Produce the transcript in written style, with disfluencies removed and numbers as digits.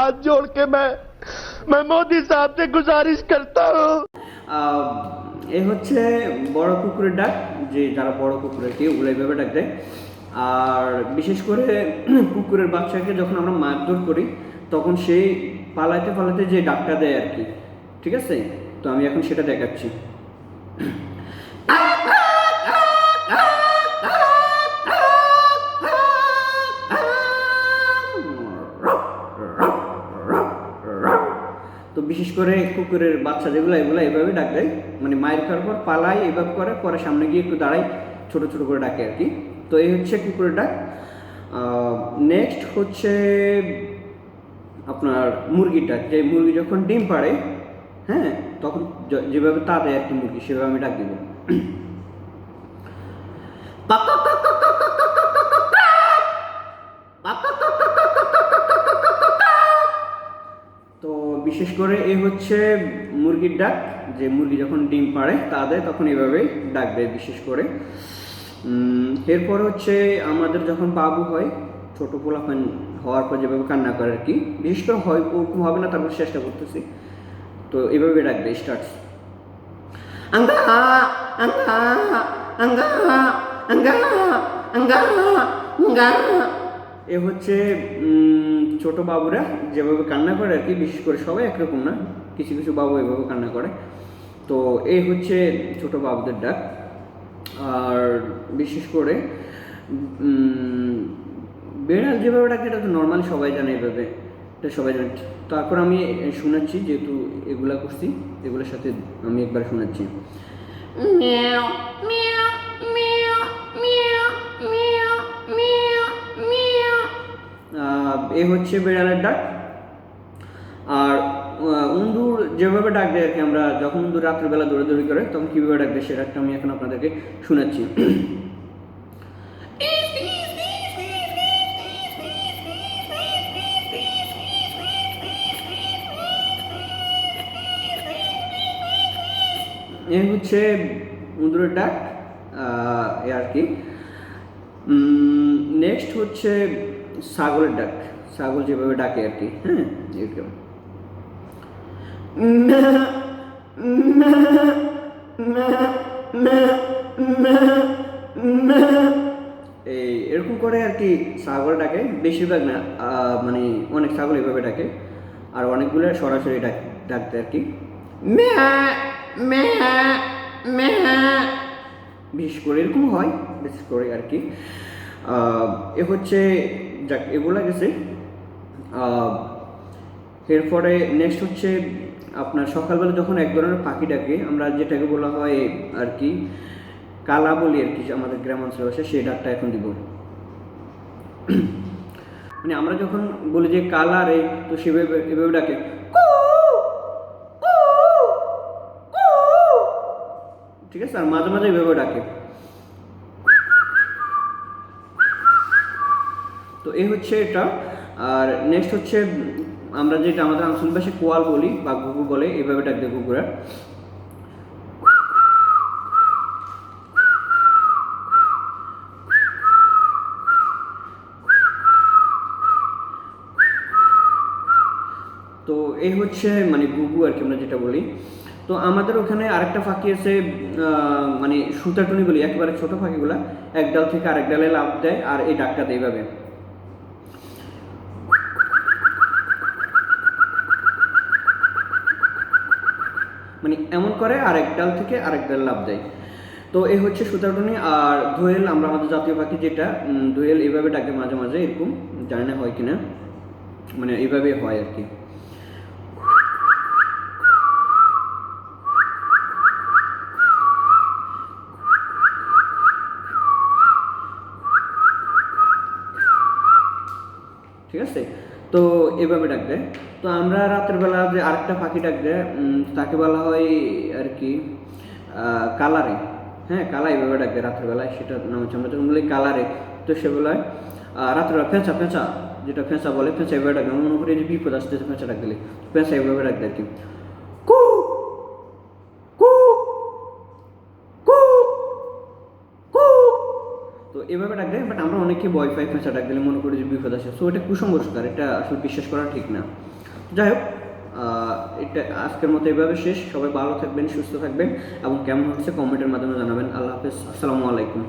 हाथ जोड़ के मैं मोदी साहब से गुजारिश करता हूँ। এই হচ্ছে বড় কুকুরের ডাক, যে যারা বড় কুকুরের কি ওগুলো এইভাবে ডাক দেয়। আর বিশেষ করে কুকুরের বাচ্চাকে যখন আমরা মারধর করি তখন সেই পালাতে পালাতে যে ডাকটা দেয় আর কি, ঠিক আছে? তো আমি এখন সেটা দেখাচ্ছি। তো বিশেষ করে কুকুরের বাচ্চা যেগুলো এগুলো এভাবে ডাক দেয়, মানে মায়ের খাওয়ার পর পালায় এভাবে করে, পরে সামনে গিয়ে একটু দাঁড়ায়, ছোট ছোট করে ডাকে আর কি। তো এই হচ্ছে কুকুরের ডাক। নেক্সট হচ্ছে আপনার মুরগির ডাক, যে মুরগি যখন ডিম পাড়ে, হ্যাঁ, তখন যেভাবে তা দেয় আর কি মুরগি, সেভাবে আমি ডাক দিব। তো বিশেষ করে এ হচ্ছে মুরগির ডাক, যে মুরগি যখন ডিম পাড়ে তা দেয় তখন এইভাবে ডাক দেয় বিশেষ করে। এরপর হচ্ছে আমাদের যখন বাবু হয়, ছোটো পোলাপান হওয়ার পর যেভাবে কান্না করে আর কি, বিশেষ করে হয় ওরকম হবে না, তারপর চেষ্টা করতেছি। তো এইভাবে ডাক দেয়, স্টার্টস আঙ্গা আঙ্গা আঙ্গা আঙ্গা আঙ্গা আঙ্গা। এ হচ্ছে ছোট বাবুরা যেভাবে কান্না করে আর কি, বিশেষ করে সবাই একরকম না, কিছু কিছু বাবু এভাবে কান্না করে। তো এই হচ্ছে ছোট বাবুদের ডাক। আর বিশেষ করে বেড়াল যেভাবে ডাকে এটা তো নর্মালি সবাই জানে, এভাবে এটা সবাই জানে। তারপর আমি শোনাচ্ছি, যেহেতু এগুলা করছি এগুলোর সাথে আমি একবার শোনাচ্ছি। এ হচ্ছে বেড়ালের ডাক। আর উন্দুর যেভাবে ডাক দেয় আর কি, আমরা যখন উন্দুর রাত্রিবেলা দৌড়াদৌড়ি করে তখন কীভাবে ডাক দেয় সে ডাকটা আমি এখন আপনাদেরকে শোনাচ্ছি। এ হচ্ছে উন্দুরের ডাক এ আর কি। নেক্সট হচ্ছে ছাগলের ডাক, ছাগল যেভাবে ডাকে আর কি, হ্যাঁ, এরকম। এই এরকম করে আর কি ছাগল ডাকে, বেশিরভাগ না, মানে অনেক ছাগল এভাবে ডাকে, আর অনেকগুলো সরাসরি ডাকতে আর কি, বিশেষ করে এরকম হয় বিশেষ করে আর কি। এ হচ্ছে যাক, এগুলা গেছে। এরপরে নেক্সট হচ্ছে আপনার সকালবেলা যখন এক ধরনের পাখি ডাকে, আমরা যেটাকে বলা হয় আর কি কালা বলি আর কি আমাদের গ্রামাঞ্চলে বসে, সেই ডাকটা এখন দিব। মানে আমরা যখন বলি যে কালা রে, তো সেভাবে এভাবে ডাকে, ঠিক আছে? আর মাঝে মাঝে এভাবে ডাকে। তো এই হচ্ছে এটা। আর নেক্সট হচ্ছে আমরা যেটা আমাদের আঞ্চলিক ভাষায় কোয়াল বলি বা ঘুঘু বলে, এভাবে ডাক দেয় ঘুঘুরা। তো এই হচ্ছে মানে ঘুঘু আর কি আমরা যেটা বলি। তো আমাদের ওখানে আরেকটা পাখি আছে, মানে সুতাটুনি বলি, একেবারে ছোট পাখিগুলা এক ডাল থেকে আরেক ডালে লাফ দেয় আর এই ডাকটা দেয় এইভাবে। মানে এমন করে আরেক ডাল থেকে আরেক ডাল লাফ দেয়। তো এই হচ্ছে সুতাটুনি। আর দোয়েল, আমরা আমাদের জাতীয় পাখি যেটা দোয়েল, এইভাবে ডাকে মাঝে মাঝে, এরকম জানি না হয় কিনা, মানে এইভাবে হয় আর কি। ঠিক আছে? তো এভাবে ডাক দেয়। তো আমরা রাতের বেলা যে আরেকটা পাখি ডাক দেয়, তাকে বলা হয় আর কি কালারে, হ্যাঁ, কালা এভাবে ডাক দেয় রাতের বেলায়, সেটা নাম হচ্ছে, আমরা যখন বলি কালারে, তো সে বলায় রাত্রেবেলা ফেঁচা, ফেঁচা যেটা ফেঁচা বলে, ফেঁচা এভাবে ডাক দেয়। মনে করি যে বিপদ আসতেছে ফেঁচা ডাক দিলে, ফেঁচা এভাবে ডাক দেয় আর কি, কু কু কু কু। তো এভাবে ডাক দেয়, বাট আমরা অনেকে ভয় পাই ফেঁচা ডাক দিলে, মনে করি যে বিপদ আসে। সো এটা কুসংস্কার, এটা আসলে বিশ্বাস করা ঠিক না। যাই হোক, এটা আজকের মতো এভাবে শেষ। সবাই ভালো থাকবেন, সুস্থ থাকবেন এবং কেমন হচ্ছে কমেন্টের মাধ্যমে জানাবেন। আল্লাহ হাফেজ, আসসালামু আলাইকুম।